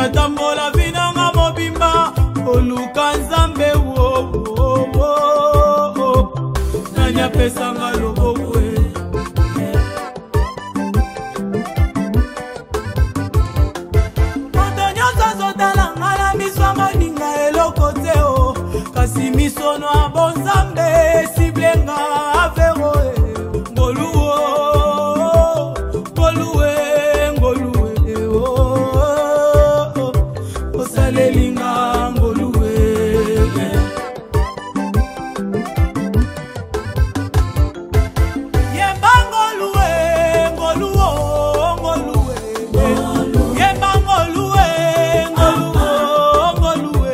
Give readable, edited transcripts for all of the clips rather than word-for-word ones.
natambola vinanga mobimba oluka nzambe nani apesanga lobokwe moto nyonso azotala nga na miso ya moninga eloko te o kasi misono ya bonzambe siblenga avero ngoluo osalelinga ngoluwe yemba ngoluwe ngoluo ngoluwe yemba ngoluwe ngoluwe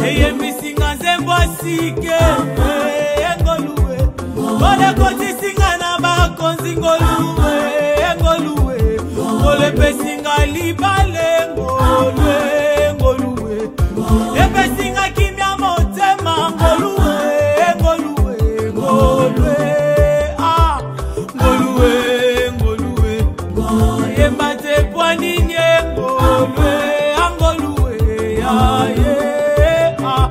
eyembisinga nzembo asike ngoluwe olekotisinga na bakonzi ngoluwe ngoluwe olepesinga libale ngoluwe epesinga kimia motema ngoluwe ngoluwe ngoluwe ah ngoluwe ngoluwe yemba te pwaninye ngoluwe angoluwe aye ah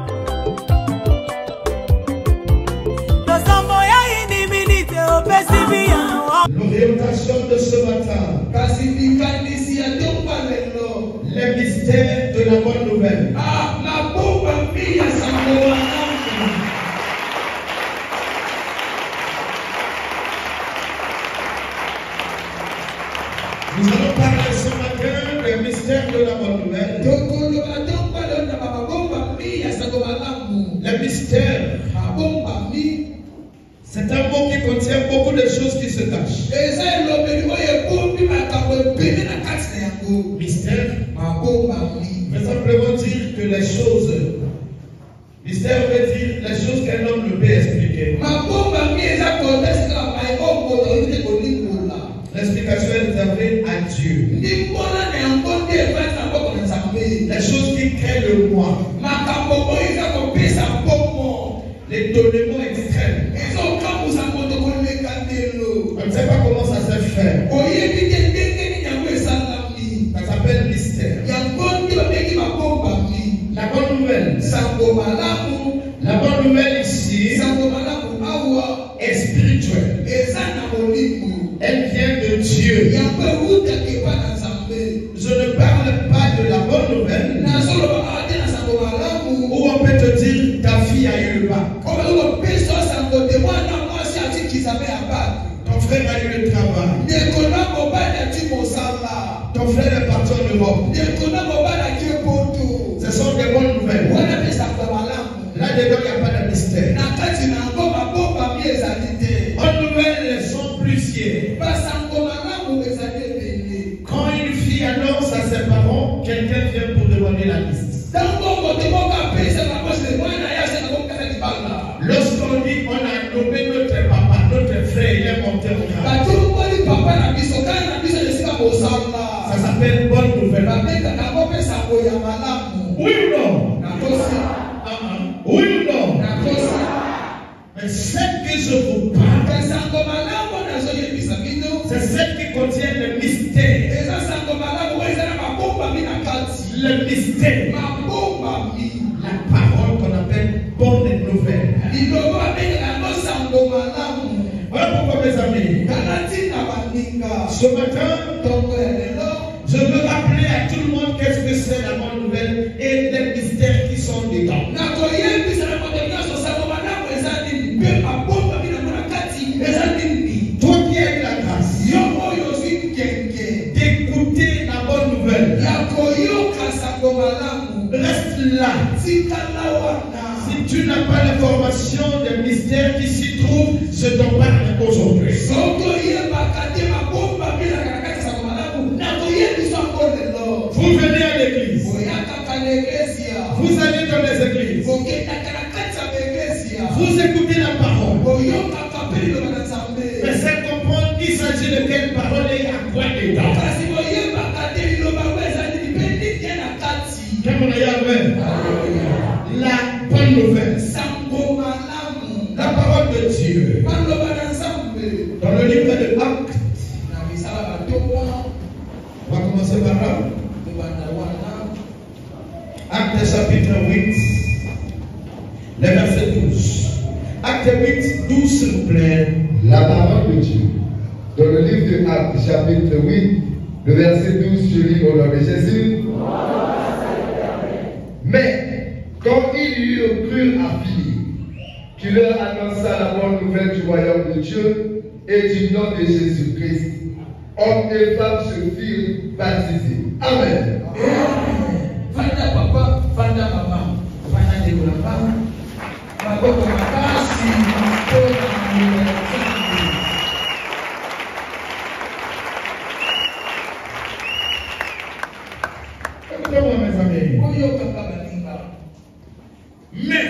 tasambo ya iniminite opesi biyano. L'orientation de ce matin, les mystères de la bonne nouvelle. Nous allons parler ce matin des mystères de la bonne nouvelle. Les mystères, c'est un mot qui contient beaucoup de choses qui se cachent. Mystère veut simplement dire que les choses. Mystère veut dire les choses qu'un homme ne peut expliquer. L'explication est réservée à Dieu. Les choses qui créent le moi. L'étonnement extrême. On ne sait pas comment ça s'est fait. Ça s'appelle mystère. La bonne nouvelle. La bonne nouvelle ici est spirituelle. Elle vient de Dieu. Je ne parle pas de la bonne nouvelle où on peut te dire ta fille a eu le bac. Ton frère a eu le travail. Ton frère est parti en Europe. Ce sont des bonnes nouvelles. Là-dedans, il n'y a pas de mystère. Bonnes nouvelles sont plusieurs. Quand une fille annonce à ses parents, quelqu'un vient pour demander la liste. Lorsqu'on dit on a nommé notre papa, notre frère, il est monté au grade. Ça s'appelle bonne nouvelle. Oui ou non? Oui ou non? Mais celle que je vous parle, c'est celle qui contient le mystère. Le mystère. La parole qu'on appelle bonne nouvelle. Voilà pourquoi mes amis, ce matin, je veux rappeler à tout le monde qu'est-ce que c'est la bonne nouvelle et les mystères qui sont dedans. Toi qui as la grâce d'écouter la bonne nouvelle, reste là. Si tu n'as pas l'information des mystères qui s'y trouvent, je t'en parle aujourd'hui. Vous venez à l'église. Vous allez dans les églises. Vous écoutez la parole. Mais c'est comprendre qu'il s'agit de quelle parole et à quoi dedans. La bonne nouvelle. La parole de Dieu. Dans le livre de Actes. On va commencer par là. 8, le verset 12. Acte 8, 12, s'il vous plaît. La parole de Dieu. Dans le livre de Actes, chapitre 8, le verset 12, je lis au nom de Jésus. Mais quand ils lui crurent à Philippe, qui leur annonça la bonne nouvelle du royaume de Dieu et du nom de Jésus-Christ, hommes et femmes se firent baptisés. Amen. Fanda papa, fanda maman, fanda de la femme, papa makasi, écoutez-moi mes amis. Mais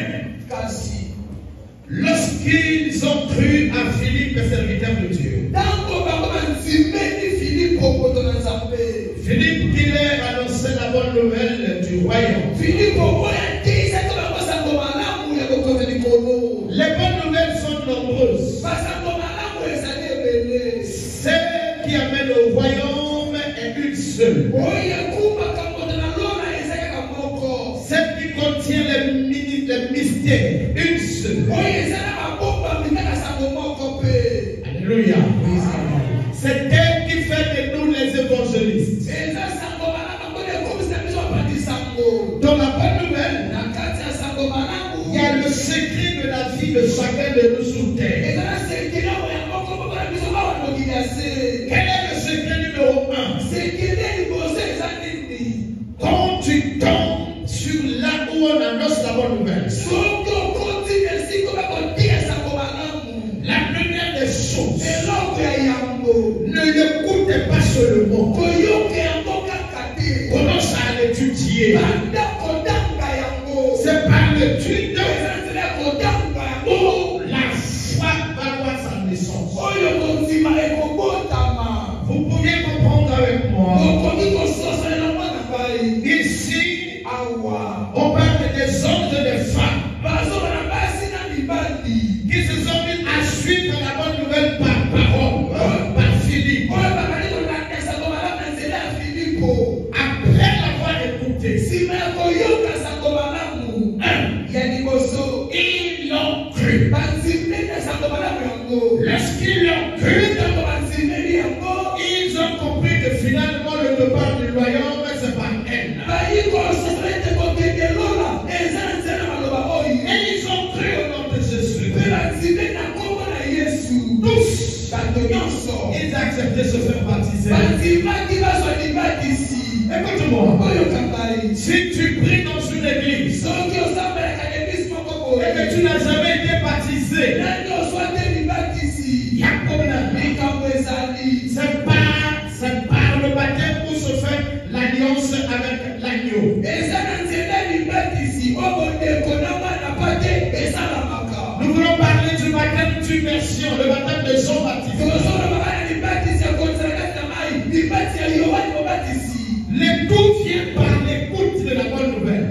lorsqu'ils ont cru à Philippe, le serviteur de Dieu, Philippe qui leur annonçait la bonne nouvelle du royaume. Les bonnes nouvelles sont nombreuses. Celle qui amène au royaume est une seule. Celle qui contient les mystères, une seule. Alléluia. C'est elle qui fait de nous les évangélistes. Dans la bonne nouvelle, il y a le secret de la vie de chacun de nous sur terre. Quel est le secret numéro 1? Quand tu tombes sur là où on annonce la bonne nouvelle, la première des choses, ne l'écoutez pas seulement. Commence à l'étudier. C'est par l'étude où la foi va avoir sa naissance. Vous pouvez comprendre avec moi. Ici, on parle des hommes et des femmes qui se sont mis à suivre la bonne nouvelle par parole, par Philippe. Après l'avoir écouté, ils l'ont cru. Lorsqu'ils l'ont cru, ils ont compris que finalement le départ du royaume, c'est par elle. Et ils ont cru au nom de Jésus. Tous, ils acceptaient de se faire baptiser. Écoute-moi. Si tu pries dans une église et que tu n'as jamais été baptisé, il y a problème. C'est par le baptême où se fait l'alliance avec l'agneau. Nous voulons parler du baptême d'immersion, le baptême de Jean-Baptiste. Les tout vient par l'écoute de la bonne nouvelle.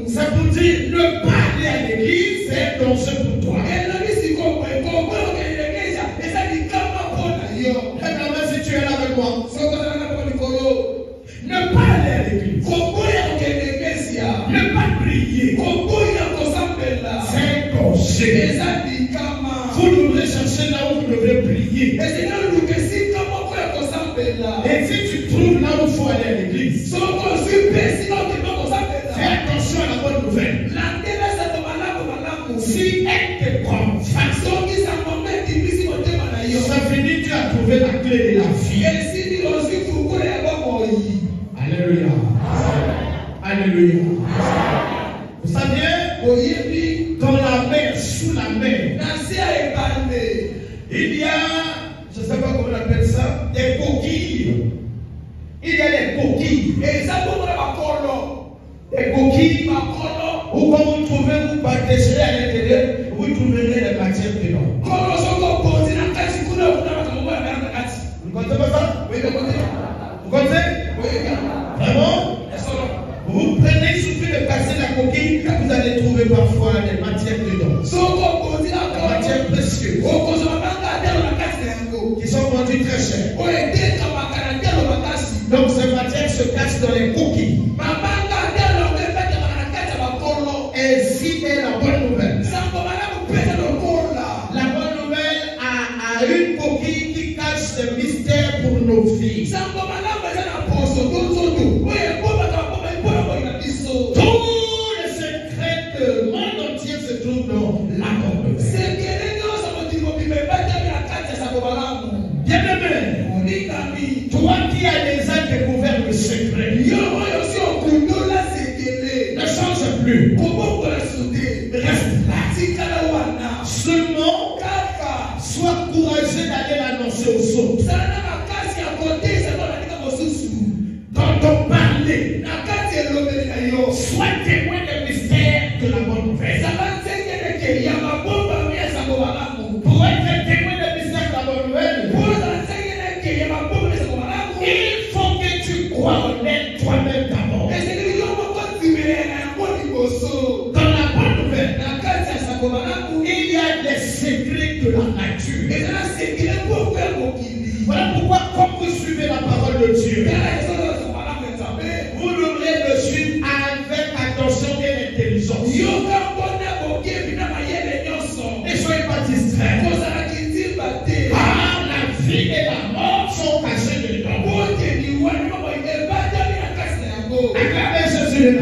C'est pour dire ne pas aller à l'église, c'est un danger pour toi. Si tu es là avec moi, ne pas aller à l'église, ne pas prier, c'est un danger. Vous devrez chercher là où vous devrez prier. Et si tu trouves là où il faut aller à l'église, fais attention à la bonne nouvelle. Si elle te prend face, ça finit, tu as trouvé la clé de la vie. Alléluia. Alléluia. Vous saviez, dans la mer, sous la mer, il y a, je ne sais pas comment on appelle ça, des coquilles. Il y a des coquilles. Des coquilles où quand vous trouvez, vous baptiserez à l'intérieur, vous trouverez les matières dedans. Vous comptez pas ça? Vous comptez? Vraiment? Vous prenez, il suffit de casser la coquille, vous allez trouver parfois des matières dedans. Des matières précieuses. Qui sont vendues très cher. Donc ces matières se cachent dans les coquilles. qui cache des mystères pour nos vies. Tous les secrets du monde entier se trouvent dans la porte ouverte. Bien-aimé, toi qui as déjà découvert le secret, ne change plus. Reste là. Seulement, sois courageux d'aller l'annoncer aux autres. Dans ton parler, sois témoin des mystères de la bonne nouvelle. Pour être témoin des mystères de la bonne nouvelle, il faut que tu crois en elle toi-même d'abord. Dans la bonne nouvelle, il y a des secrets de la nature. Voilà pourquoi, comme vous suivez la parole de Dieu, vous devrez le suivre avec attention et intelligence. Ne soyez pas distraits. Ah, la vie et la mort sont cachées dedans. Acclamez Jésus.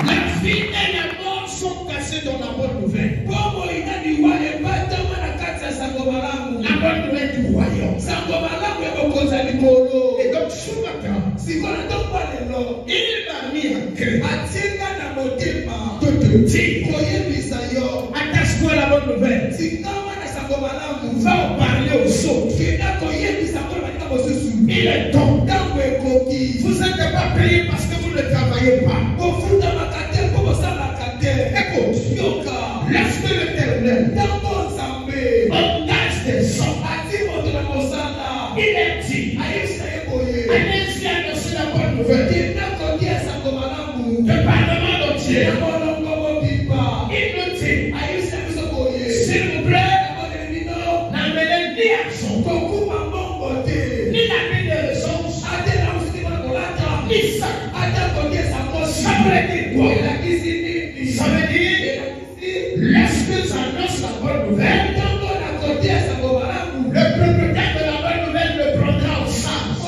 La vie et la mort sont cachées dans la bonne nouvelle. La bonne nouvelle du royaume. Et donc ce matin, il m'a mis à cœur de te dire, attache-toi à la bonne nouvelle. Va en parler aux autres. Il est temps. Vous n'êtes pas payé parce que vous ne travaillez pas. Écoute, lorsque l'Éternel engage des gens, il est dit, allez-y annoncer la bonne nouvelle. Le Parlement entier, il nous dit, s'il vous plaît, n'amenez ni argent, ni la vie de ressources, ni ça. Ça veut dire quoi? Ça veut dire, lorsque j'annonce la bonne nouvelle, le propriétaire de la bonne nouvelle me prendra en charge.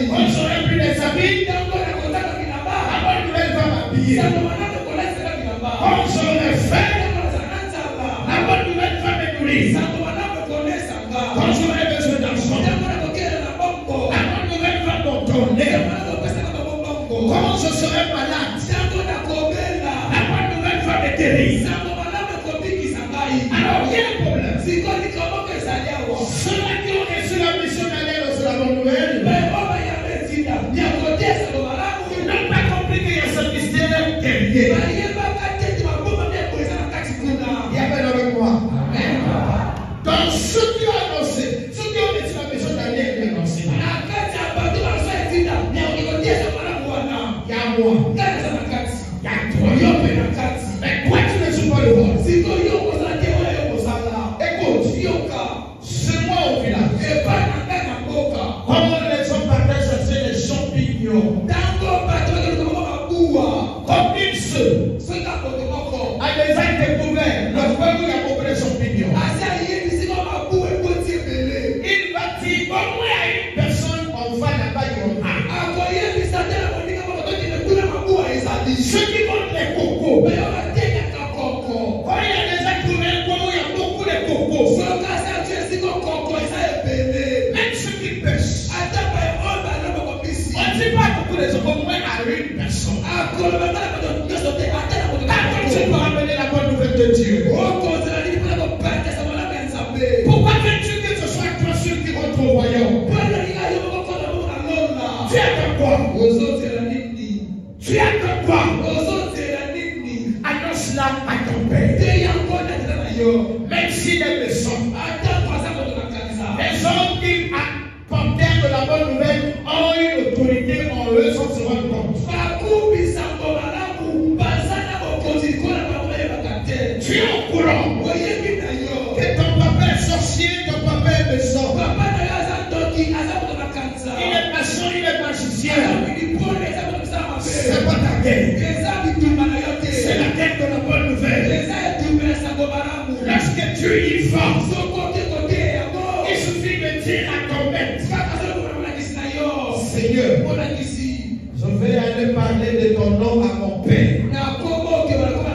Quand j'aurai plus des amis, la bonne nouvelle va m'habiller. Quand j'aurai faim, la bonne nouvelle va me nourrir. Quand j'aurai besoin d'argent, la bonne nouvelle va m'ordonner. Quand je serai malade, la bonne nouvelle va me guérir. Alors, il y a un problème. Ceux-là qui ont reçu la mission d'aller dans la bonne nouvelle, ils n'ont pas compris qu'il y a ce mystère derrière. Il y a peine avec moi. Donc, ceux qui ont annoncé, ceux qui ont reçu la mission d'aller et annoncé, il y a moi, il y a toi. Mais toi, tu ne joues pas le rôle. Écoute, c'est moi au village. Comment les gens partaient chercher les champignons. Comme une seule a déjà découvert le feu où il y a beaucoup de champignons. Il va dire au moins à une personne, on va là-bas, il y en a. Ceux qui vendent les cocos, quand il y a déjà trouvé un coin où il y a beaucoup de cocos, même ceux qui pêchent, on ne dit pas beaucoup de gens, au moins à une personne. Quand tu peux ramener la bonne nouvelle de Dieu, pourquoi veux-tu que ce soit toi ceux qui rentrent au royaume? Tu attends quoi? Tu attends quoi? Annonce-la à ton père. Même s'il est méchant, les hommes qui apportèrent de la bonne nouvelle ont une autorité en eux sans se rendre compte. Tu es au courant que ton papa est sorcier, ton papa est méchant. Il est méchant, il est magicien. C'est pas guerre. C'est la guerre de la bonne nouvelle. Lorsque tu y vas, il suffit de dire à ton maître, Seigneur, je vais aller parler de ton nom à mon père. On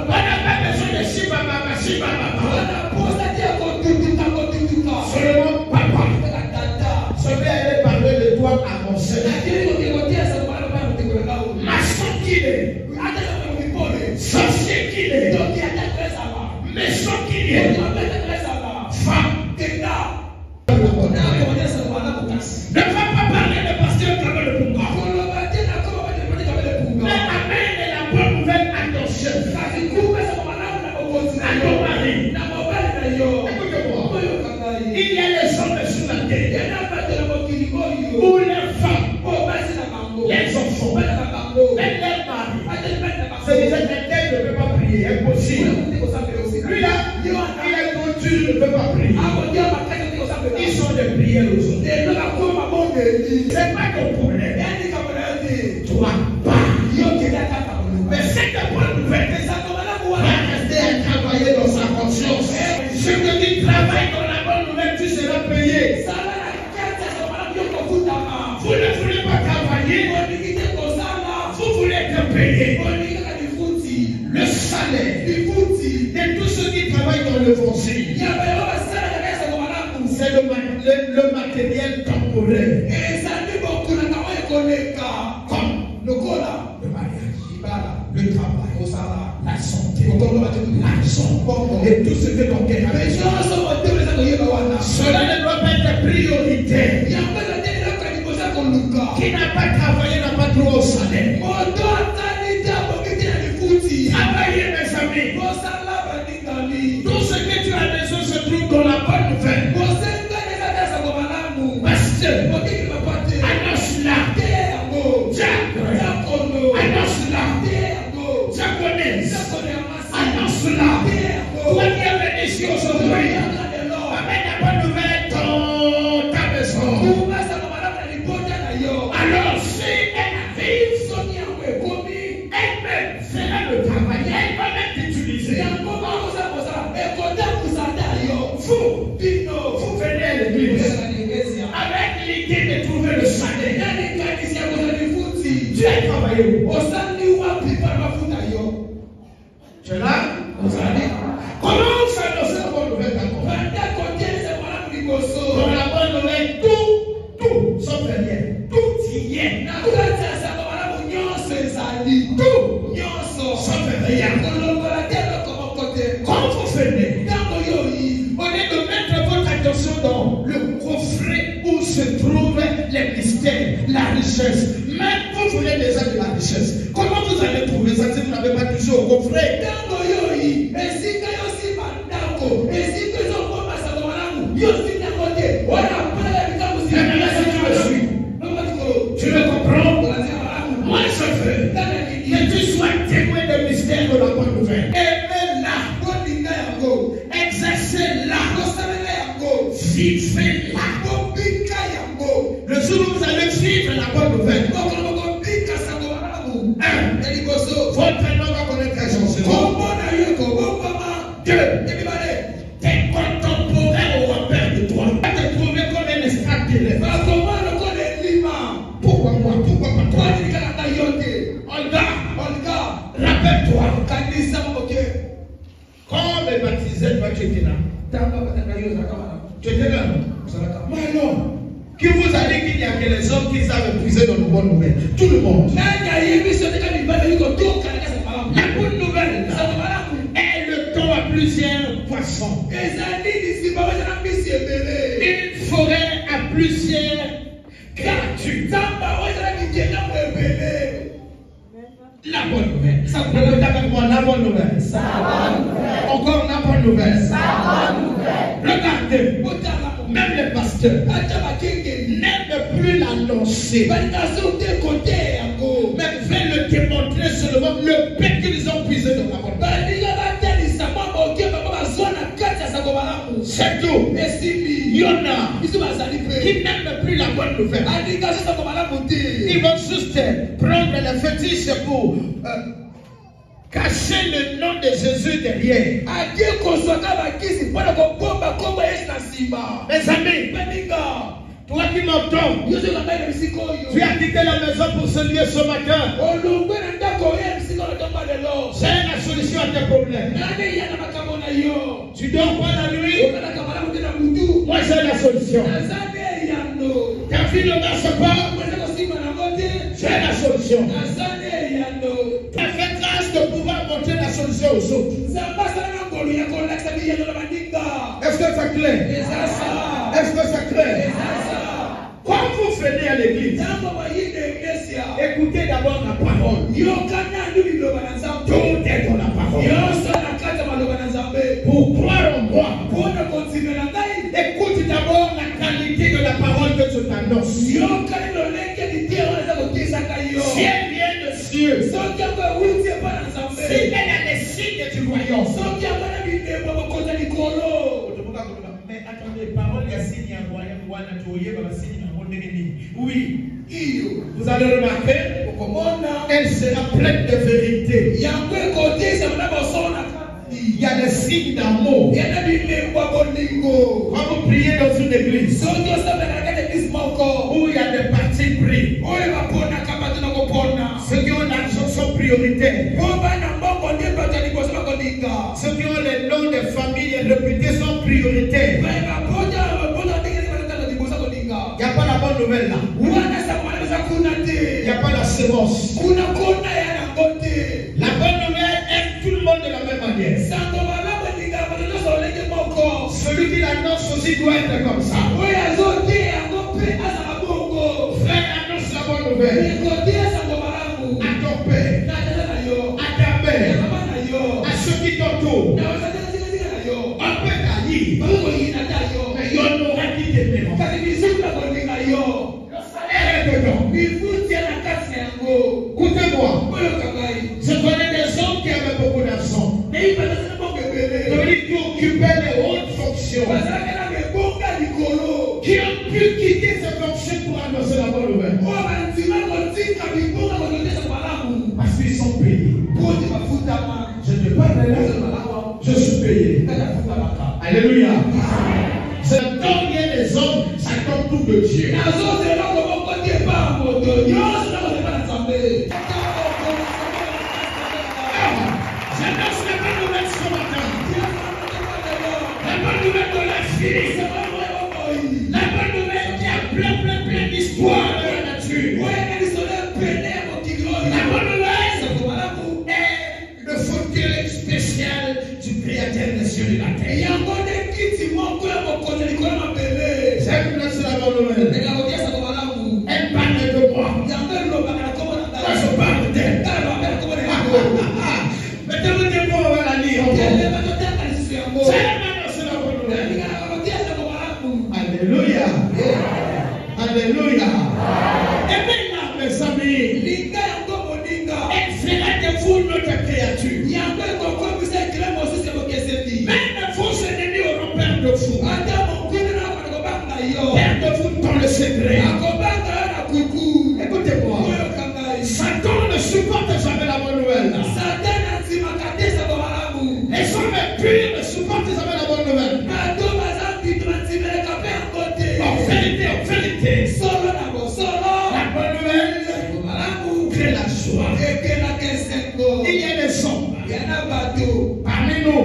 n'a pas besoin de Shibaba. Seulement papa. Je vais aller parler de toi à mon Seigneur. Maçon qu'il est, sorcier qu'il est, méchant qu'il est, femme. Ne va pas parler de pasteur comme le Punga. Mais amène la bonne nouvelle à ton chef. À ton mari. Écoute-moi. Il y a les hommes sur la terre. Ou les femmes. Les enfants. Même les maris. C'est déjà quelqu'un ne peut pas prier. Impossible. Lui là, il a continué, ne peut pas prier. Ils sont des prières aux autres. C'est pas ton problème. Toi, pas. Mais c'est ta bonne nouvelle. Va rester à travailler dans sa conscience. Je te dis, travaille dans la bonne nouvelle, tu seras payé. Vous ne voulez pas travailler. Vous voulez être payé. Le salaire de tous ceux qui travaillent dans le foncier. C'est le matériel temporel. Comme le mariage, le travail, la santé, l'argent, et tout ce que ton cœur a besoin. Cela ne doit pas être prioritaire. Qui n'a pas travaillé n'a pas droit au salaire. Travaillez mes amis. Tout ce que tu as besoin se trouve dans la bonne nouvelle. Pasteur, annonce-la. Annonce-la. Japonaise, annonce-la. Toi qui es venu ici aujourd'hui, amène la bonne nouvelle dans ta maison. Alors si elle arrive, elle-même fera le travail, elle va même t'utiliser. Vous venez à l'église avec l'idée de trouver le salaire. Tu as travaillé où? Tu es là? Comment faire la bonne nouvelle d'abord? Dans la bonne nouvelle, tout, sauf rien. Tout y est. Tout, sauf rien. Quand vous venez, au lieu de mettre votre attention dans le coffret où se trouvent les mystères, la richesse, même vous voulez déjà de la richesse. Comment vous allez trouver ça si vous n'avez pas touché au coffret? Tu le comprends? Moi je veux que tu sois témoin des mystères de la bonne nouvelle. Aimez-la, exercez-la, vivez-la. Le jour où vous allez vivre la bonne nouvelle, votre nom va connaître un changement. 2. Tes contemporains auront peur de toi. Va te trouver comme un extraterrestre. Pourquoi moi? Pourquoi pas toi? Olga, rappelle-toi. Quand les baptisés, toi tu étais là. Tu étais là. Mais alors, qui vous a dit qu'il y a que les hommes qui savent puiser dans nos bonnes nouvelles? Tout le monde. La bonne nouvelle est le temps à plusieurs poissons. Une forêt à plusieurs créatures. La bonne nouvelle. Ça peut être avec moi, la bonne nouvelle. Encore la bonne nouvelle. Regardez, même les pasteurs n'aiment plus l'annoncer. Mais veulent le démontrer seulement le paix qu'ils ont puisé dans la bonne nouvelle. C'est tout. Il y en a qui qui n'aiment plus la bonne nouvelle. Ils vont juste prendre le fétiche pour cacher le nom de Jésus derrière. Mes amis, toi qui m'entends, tu as quitté la maison pour ce lieu ce matin. J'ai la solution à tes problèmes. Tu dors pas la nuit? Moi j'ai la solution. Ta vie ne marche pas? J'ai la solution. Tu as fait grâce de pouvoir montrer la solution aux autres. Est-ce que c'est clair? Est-ce que c'est clair? Quand vous venez à l'église, écoutez d'abord la parole. Tout est dans la parole. Pour croire en moi, écoute d'abord la qualité de la parole que je t'annonce. Si elle vient de Dieu, si elle a les signes du royaume. Mais attendez, parole, il y a signe à royaume, oui, vous allez remarquer, elle sera pleine de vérité. Il y a des signes d'amour. Quand vous priez dans une église où il y a des partis pris, ceux qui ont l'argent sont prioritaires. Ceux qui ont les noms des familles réputées sont prioritaires. Il n'y a pas la bonne nouvelle là. Il n'y a pas la sémence. La bonne nouvelle aime tout le monde de la même manière. Celui qui l'annonce aussi doit être comme ça. Frère, annonce la bonne nouvelle. À ton père, à ta mère, à ceux qui t'entourent. On peut t'allier. Mais il y en aura qui t'aimeront. Le salaire est dedans. Écoutez-moi. Je connais des hommes qui avaient beaucoup d'argent. Celui qui occupait les hautes fonctions. Qui ont pu quitter ces fonctions pour annoncer la bonne nouvelle. Parce qu'ils sont payés. Je te parle là. Je suis payé. Alléluia. C'est tant qu'il y a des hommes, ça tombe tout de Dieu. J'annonce la bonne nouvelle ce matin. La bonne nouvelle de la vie. La bonne nouvelle qui a plein d'histoires de la nature. La bonne nouvelle est le fauteuil spécial du Créateur des cieux et de la terre. J'aime laisser la bonne nouvelle. Elle parle de moi. Moi je parle d'elle. Mettez-vous des mots, on va la lire encore. C'est la bonne nouvelle. Alléluia. Alléluia. Et maintenant, mes amis, elle fera de vous notre créature. Même vos ennemis auront peur de vous. Peur de vous dans le secret. Écoutez-moi. Satan ne supporte jamais la bonne nouvelle. Les hommes purs ne supportent jamais la bonne nouvelle. En vérité, la bonne nouvelle crée la joie. Il y a des hommes parmi nous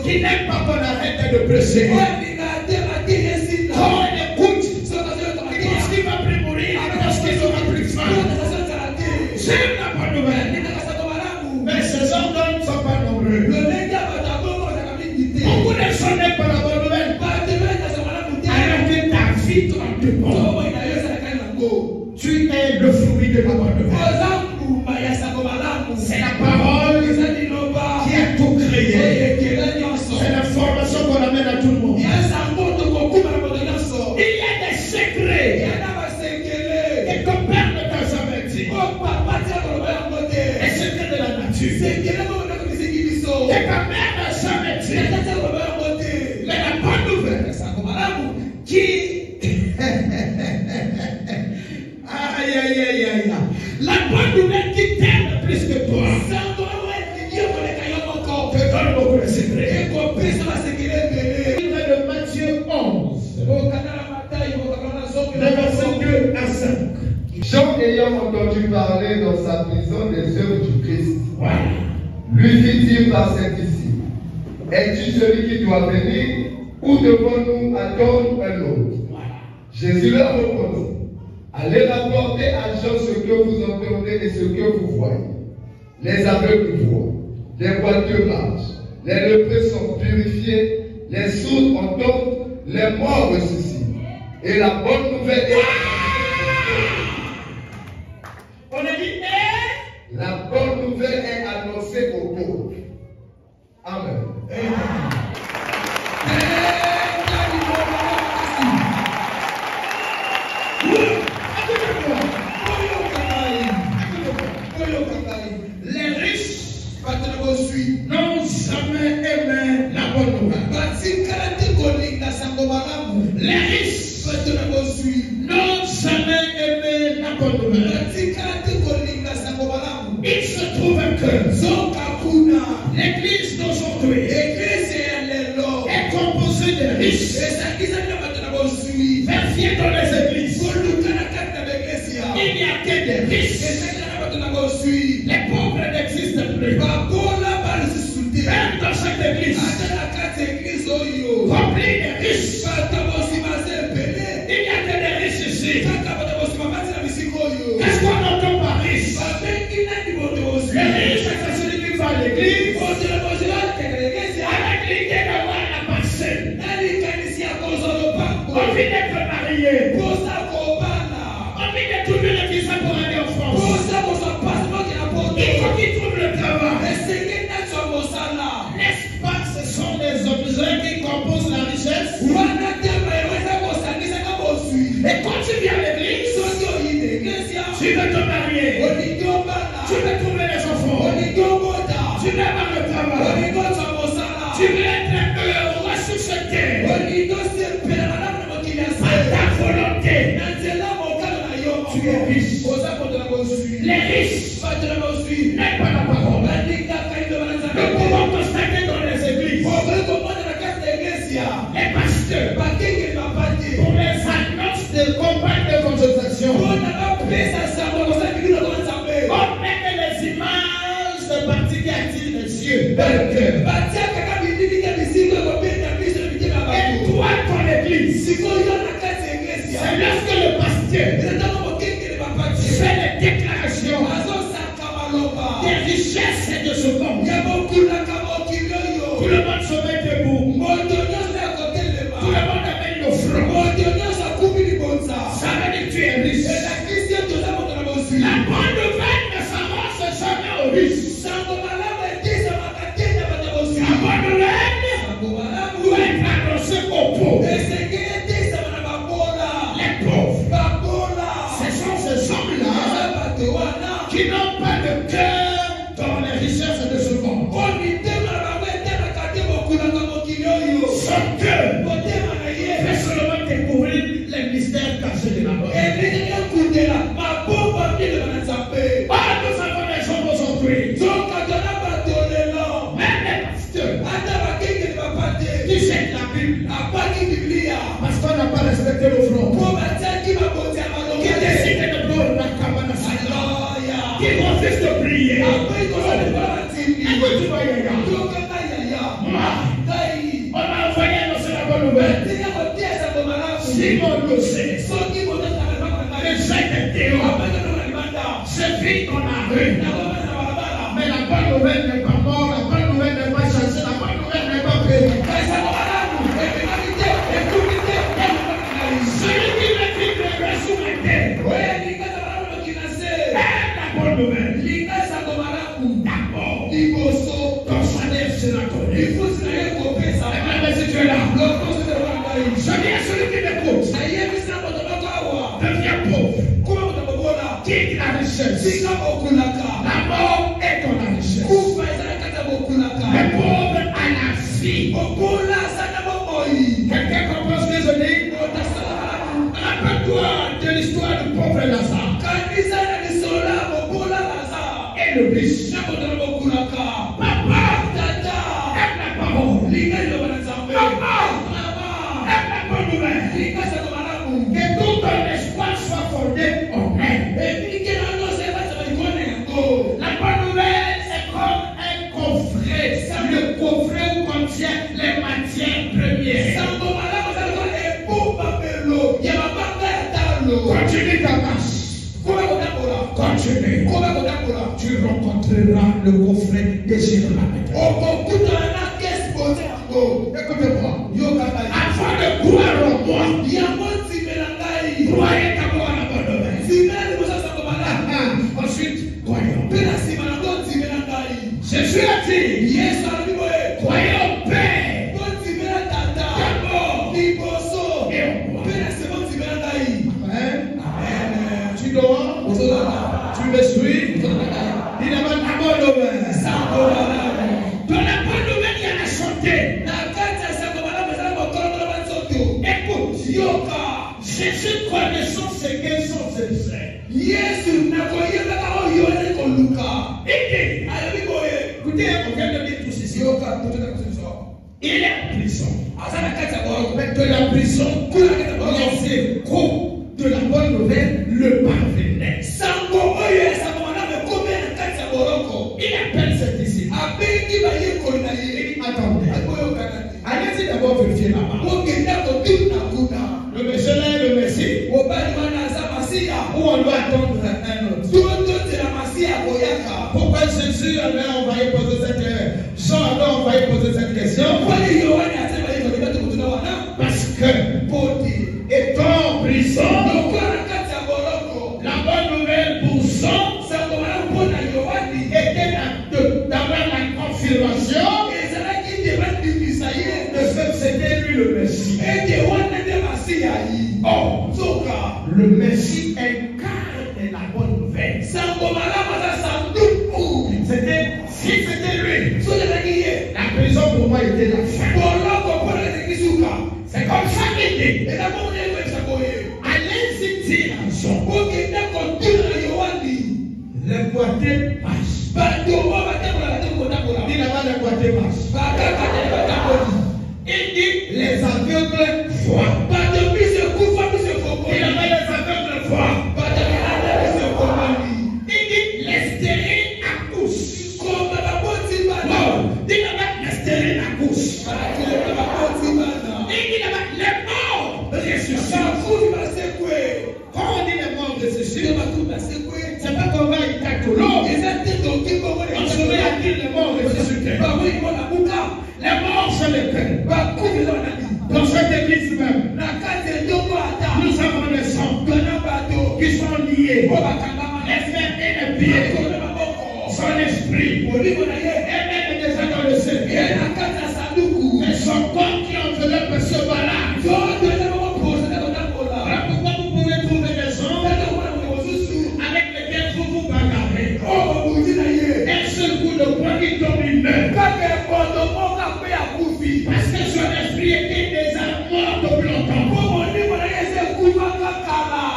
qui n'aiment pas qu'on arrête de prêcher. Quand on écoute, ils pensent qu'il va plus mourir, ils pensent qu'ils n'auront plus faim. J'aime la bonne nouvelle. Mais ces hommes ne sont pas nombreux. Beaucoup de gens n'aiment pas la bonne nouvelle. Alors que ta vie te dépend. Tu es le fruit de la bonne nouvelle. C'est la parole qui a tout créé. C'est l'information qu'on amène à tout le monde. Il y a des secrets que ton père ne t'a jamais dit. Les secrets de la nature. Que ta mère n'a jamais dit. Mais la bonne nouvelle qui Livre de Matthieu 11, de verset 2 à 5. Jean ayant entendu parler dans sa prison des œuvres du Christ, Voilà. lui fit-il par ses disciples, es-tu celui qui doit venir ou devons-nous attendre un autre? Jésus leur répondit, allez rapporter à Jean ce que vous entendez et ce que vous voyez. Les aveugles voient, les boiteux marchent, les lépreux sont purifiés, les sourds entendent, les morts ressuscitent. Et la bonne nouvelle est... On a dit, La bonne nouvelle est annoncée aux pauvres. Amen. les riches n'ont jamais aimé la bonne nouvelle. Les riches n'ont jamais aimé la bonne nouvelle. Il se trouve que l'église d'aujourd'hui est composée de riches. Vérifiez dans les églises, il n'y a que des riches. Les pauvres n'existent plus. Même dans cette église, remplie de riches, il n'y a que des riches ici. Qu'est-ce qu'on entend par riche? Le riche, c'est celui qui va à l'église avec l'idée d'avoir la parcelle. On vit d'être marié. On vit de trouver le visa pour aller en France. Il faut qu'il trouve le travail. N'est-ce pas, ce sont les objets qui composent la richesse? Et quand tu viens à l'église, tu veux te marier, tu veux trouver les enfants, tu veux avoir le travail, tu veux être heureux sur cette terre, à ta volonté. Tu es riche. Les riches n'aiment pas la parole. Nous pouvons constater dans les églises, les pasteurs, pour les annonces de campagne d'évangélisation, on met les images de partis qui attirent les yeux dans le cœur. Et toi, ton église, c'est lorsque le pasteur fait les déclarations des richesses et de ce monde. Tout le monde se met debout. Tout le monde amène l'offrande. Ça veut dire que tu es riche. La bonne nouvelle ne s'avance jamais aux riches. La bonne nouvelle doit être annoncée aux pauvres. Les pauvres, ce sont ces hommes-là qui n'ont pas de cœur dans les richesses de ce monde. Son cœur fait seulement découvrir les mystères cachés de la mort. Ah, nous avons les hommes aujourd'hui. Même les pasteurs qui jettent la Bible parce qu'on n'a pas respecté l'offrande. Qui décident de prendre la cabane à Satan. Qui refusent de prier. Écoute-moi, on a envoyé annoncer la bonne nouvelle. Simon le sait. Le jette Théo se vit dans la rue. Mais la bonne nouvelle n'est pas morte, la bonne nouvelle n'est pas chassée, la bonne nouvelle n'est pas payée. Celui qui veut vivre le sous la terre est la bonne nouvelle. D'abord, ton salaire sera connu. Mais si tu es là, je dis à celui qui m'écoute, deviens pauvre. Quitte la richesse. La mort est dans la richesse. Le pauvre a la vie. Quelqu'un comprend ce que je dis? Rappelle-toi de l'histoire du pauvre Lazare. Et le riche. Papa aime la parole. montrera le coffret des yeux de la bête. Écoutez-moi. Afin de croire en moi, croyez d'abord à la bonne nouvelle. Ensuite, croyons. Jésus a dit, croyez au Père. D'abord, et au moi. Amen. Tu dors, tu me suis. Il a pas de bonne nouvelle. Dans la bonne nouvelle, il y a la santé. Écoute, Jésus connaissant ce qu'est son secret. Écoutez, on vient de dire tout ceci. Il est en prison. Mais de la prison, les échos de la bonne nouvelle le parvenaient. Il appelle ses disciples. Attendez. Allez-y d'abord vérifier là-bas. Le monsieur là est le Messie. Ou on doit attendre un autre. Pourquoi Jésus avait envoyé poser cette Jean avait envoyé poser cette question? Parce que étant en prison, la bonne nouvelle pour Jean était d'avoir la confirmation de ce que c'était lui le Messie. Or, le Messie incarne la bonne nouvelle. Si c'était lui, la prison pour moi était la fin. C'est comme ça qu'il dit. Allez-y dire à Jean. Les boîtiers passent. Il n'a pas les boîtiers passent. Il dit les aveugles voient. Il n'a pas les aveugles voient. Il dit les stériles accouchent. Il n'a pas les stériles accouchent. Il dit les morts ressuscitent. Quand on dit les morts ressuscitent, c'est pas qu'on va y taquer l'eau. On se met à dire les morts ressuscités. Les morts sont les peines. Dans cette église même, nous avons des sangs qui sont liés. Les mains et les pieds. Son esprit. Et même des adolescents. Mais son corps qui en faisait percevoir là. Pourquoi vous pouvez trouver des hommes avec lesquels vous vous bagarrez? Un seul coup de poing qui tombe une main. Parce que son esprit était déjà mort depuis longtemps.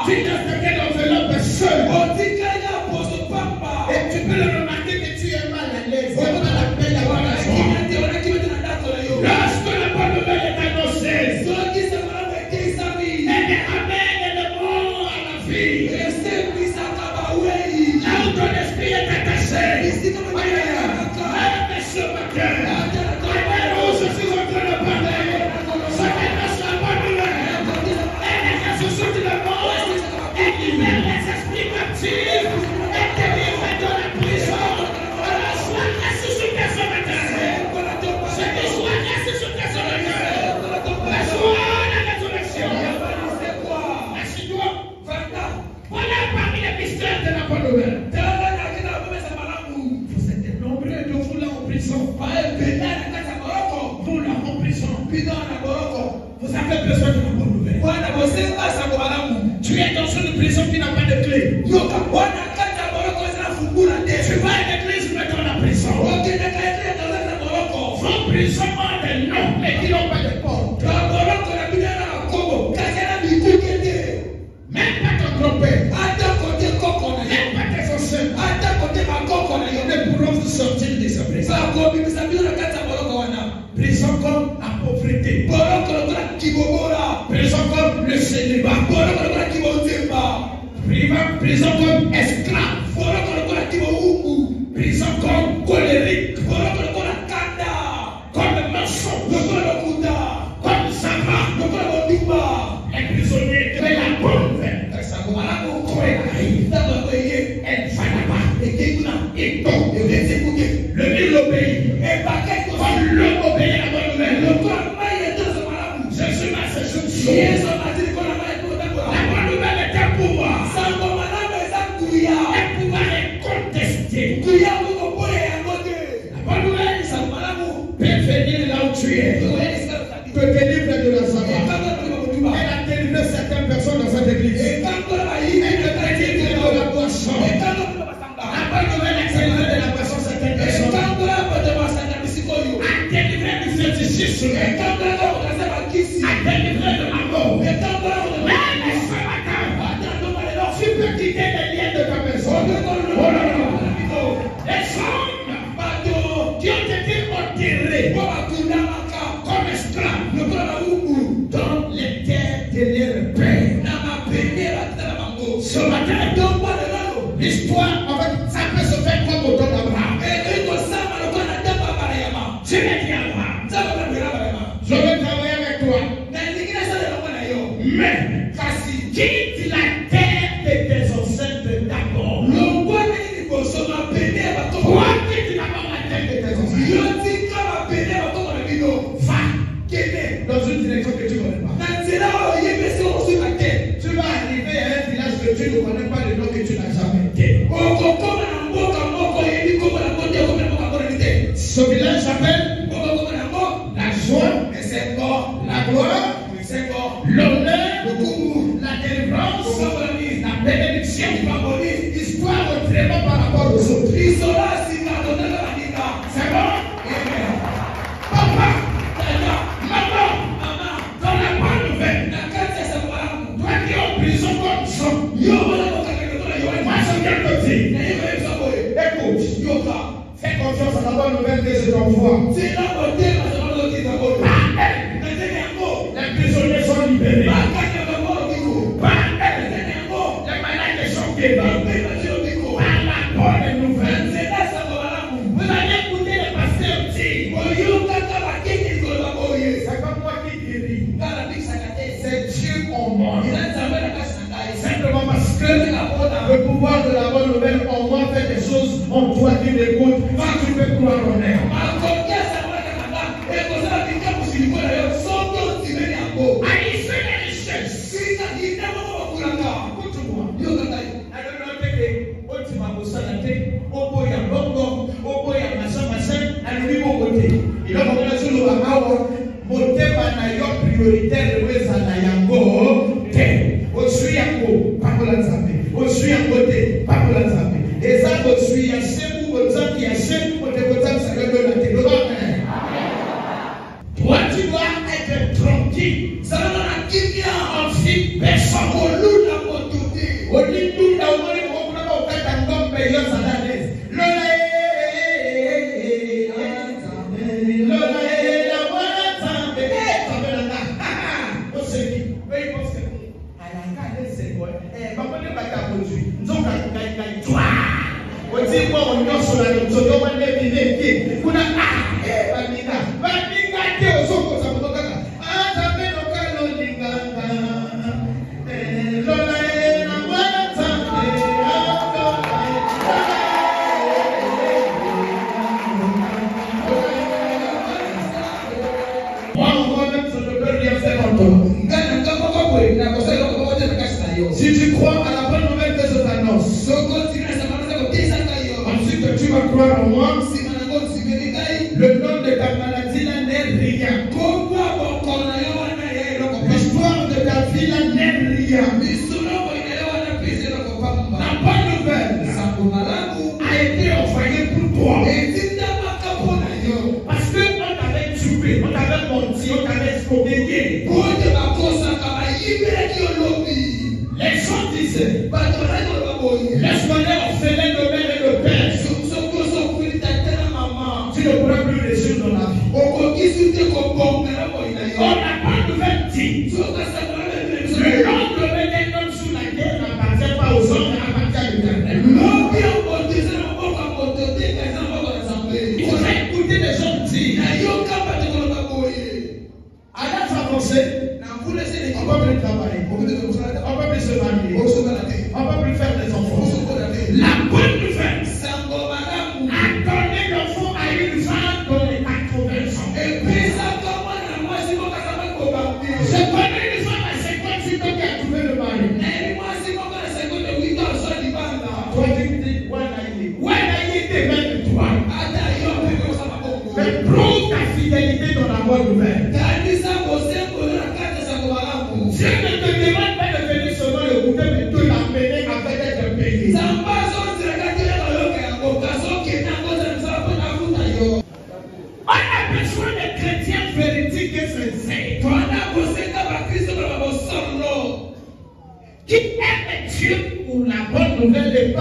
Tu ne fais qu'un enveloppe seul. Et tu peux le remarquer que tu es mal à l'aise. On a la peine d'avoir la joie. Lorsque la bonne nouvelle est annoncée, elle amène le monde à la vie. Là où ton esprit est attaché, ce matin, je suis en train de parler. Ça dépasse la bonne nouvelle. Elle est ressuscitée de la mort. Elle libère les esprits captifs. Elle délivre de la prison. Alors sois ressuscité ce matin. Je dis sois ressuscité ce matin. Reçois la résurrection. Assieds-toi. Voilà parmi les mystères de la bonne nouvelle. Vous êtes nombreux de vous là en prison. Vous là en prison. Vous avez besoin de la bonne nouvelle. Tu es dans une prison qui n'a pas de clé. Tu vas à l'église, mais dans la prison. Vos prisons ont des noms, mais qui n'ont pas de porte. Même pas ton grand-père. Même pas tes ancêtres. Ne pourront vous sortir de sa prison. Prison comme la pauvreté. Prison comme le célibat. Prison comme esclave. Prison comme colérique. Comme mensonge. Comme savant. Les prisonniers de la bonne nouvelle. Elle va là-bas. Et donc, sanctuaire te délivre de la sabbat. Elle a délivré certaines personnes dans cette église. Elle te délivre de la boisson. La bonne nouvelle est délivrée de la boisson certaines personnes. A délivré du fétichisme. A délivré de la mort. Mais ce matin, tu peux quitter les liens de ta maison. Les hommes qui ont été enterrés comme esclaves dans les terres de leur père. Ce matin, l'histoire, en fait, ça peut se faire comme au temps d'Abraham. Je vais dire Abraham, je vais travailler avec toi. Mais, quitte la terre de tes ancêtres d'abord. Toi, quitte d'abord la terre de tes ancêtres. Va, dans une direction que tu ne connais pas. Tu vas arriver à un village que tu ne connais pas, le nom que tu n'as jamais été. Ce village s'appelle la joie, la gloire, l'honneur, la délivrance, la bénédiction, histoire autrement par rapport aux autres. C'est bon? Papa, maman, dans la bonne nouvelle, toi qui es en prison comme ça, moi je viens te dire, écoute, fais confiance à la bonne nouvelle que je t'envoie. Les prisonniers sont libérés. Les malades sont guéris. Par la bonne nouvelle, vous allez écouter les pasteurs dire. C'est pas moi qui guéris. C'est Dieu en moi. Simplement parce que le pouvoir de la bonne nouvelle en moi fait des choses en toi qui l'écoutes. Si tu peux croire en elle. Haïssez les richesses. Écoute-moi. Il a prioritaire de yango te osui yango pakola nzambe osui yango te pakola nzambe eza osui ya sebu ozaki ya sebu kote kozamisa yango na te loba amen. Toi tu dois être tranquille. Ça va dans la kimia en fit personne oluna motuti olindu na omoni kokuna ba okata ngombe yo salades lola si tu crois à la bonne nouvelle que je t'annonce, ensuite tu vas croire en moi. Le nom de ta maladie n'est rien. L'histoire de ta vie n'est rien. La bonne nouvelle a été envoyée pour toi. Parce qu'on t'avait tué, on t'avait menti, on t'avait spogué. Les gens disaient, laisse-moi orphelin de mère et de père. Tu ne pourras plus réussir dans la vie. On n'a pas de nouvelle dit. Le lendemain d'un homme sous la terre n'appartient pas aux hommes, mais appartient à l'Éternel. Il faudrait écouter les gens dire. À notre avancée, on peut plus travailler, on peut plus se marier, on peut plus faire des enfants. La bonne nouvelle, a donné l'enfant à une femme dans les 80 ans. Je connais une femme à 58 ans qui a trouvé le mari. Toi, tu me dis, où est-ce même toi? Mais prouve ta fidélité dans la bonne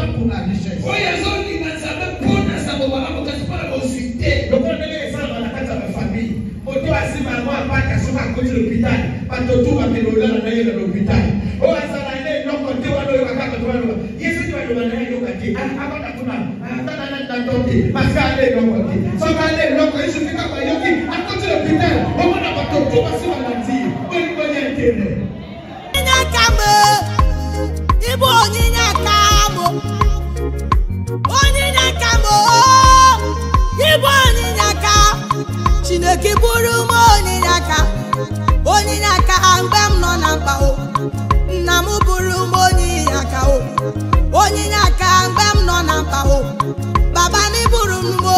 pas pour la richesse. Le condamné est ça dans la case de ma famille. Moto asi maman pas qu'à se à côté de l'hôpital. Pas de tout va que l'on a dans l'hôpital. Oh, ça va aller, non, quand tu vas le caca, tu vas le. Yes, tu vas le manger, tu vas dire. Ah, avant d'apprendre, parce qu'elle est non côté. Ça va aller, non, quand je suis capable de dire, à côté de l'hôpital, on va pas tout va se maladie. On y va y aller. Ibo Onyinakamo, Ibo Onyinaka, Chineke buru mo Onyinaka, ambem no namba o, Namu buru mo Onyinaka ambem no namba o, Baba mi buru mo